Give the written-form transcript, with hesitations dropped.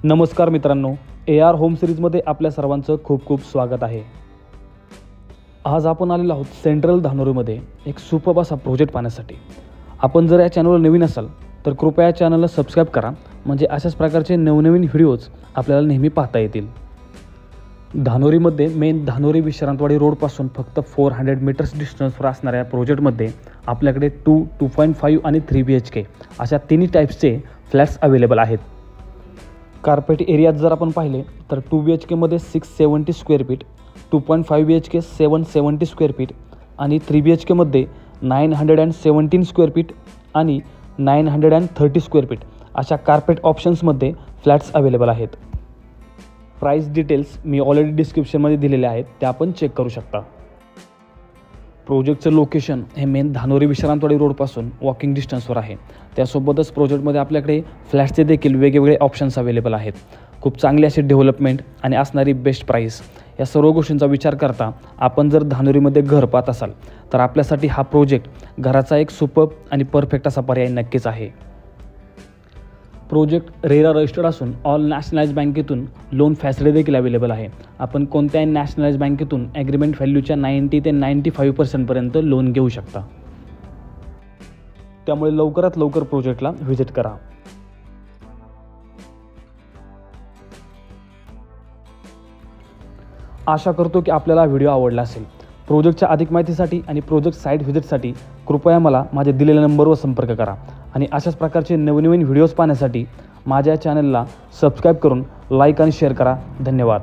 नमस्कार मित्रांनो, AR home सिरीजमध्ये आपल्या सर्वांचं खूप खूप स्वागत आहे। आज आपण आलेलो आहोत सेंट्रल धानोरीमध्ये एक सुपर्ब असा प्रोजेक्ट पाहण्यासाठी। आपण जर या चॅनलवर नवीन असाल तर कृपया या चॅनलला सबस्क्राइब करा, म्हणजे अशाच प्रकारचे नवनवीन व्हिडिओज आपल्याला नेहमी पाहता येतील। धानोरीमध्ये मेन धानोरी विश्रांतवाडी रोडपासून फक्त 400 मीटर्स डिस्टन्सवर असणाऱ्या या प्रोजेक्टमध्ये आपल्याकडे 2, 2.5 आणि 3 BHK अशा तिन्ही टाईप्सचे फ्लॅट्स अवेलेबल आहेत। कार्पेट एरियात जर आपण पाहिले तर 2 BHK मध्ये 670 square feet, 2.5 BHK 770 square feet आणि 3 BHK मध्ये 917 स्क्वेअर फीट आणि 930 स्क्वेअर फीट अशा कार्पेट ऑप्शन्समध्ये फ्लॅट्स अवेलेबल आहेत। प्राइस डिटेल्स मी ऑलरेडी डिस्क्रिप्शनमध्ये दिलेले आहेत, त्या आपण चेक करू शकता। प्रोजेक्टचं लोकेशन हे मेन धानोरी विश्रांतवाडी रोडपासून वॉकिंग डिस्टन्सवर आहे। त्यासोबतच प्रोजेक्टमध्ये आपल्याकडे फ्लॅट्सचे देखील वेगवेगळे ऑप्शन्स अवेलेबल आहेत। खूप चांगली अशी डेव्हलपमेंट आणि असणारी बेस्ट प्राईस, या सर्व गोष्टींचा विचार करता आपण जर धानोरीमध्ये घर पाहत असाल तर आपल्यासाठी हा प्रोजेक्ट घराचा एक सुपर्ब आणि परफेक्ट असा पर्याय नक्कीच आहे। प्रोजेक्ट रेरा रजिस्टर्ड असून ऑल नॅशनलाइज बँकेतून लोन फॅसिलिटी देखील अवेलेबल आहे। आपण कोणत्याही नॅशनलाइज बँकेतून ॲग्रीमेंट व्हॅल्यूच्या 90 ते 95% पर्यंत लोन घेऊ शकता। त्यामुळे लवकरात लवकर प्रोजेक्टला व्हिजिट करा। आशा करतो की आपल्याला व्हिडिओ आवडला असेल। प्रोजेक्टच्या अधिक माहितीसाठी आणि प्रोजेक्ट साईट व्हिजिटसाठी कृपया मला माझ्या दिलेल्या नंबरवर संपर्क करा आणि अशाच प्रकारचे नवनवीन व्हिडिओज पाहण्यासाठी माझ्या चॅनलला सबस्क्राईब करून लाईक आणि शेअर करा। धन्यवाद।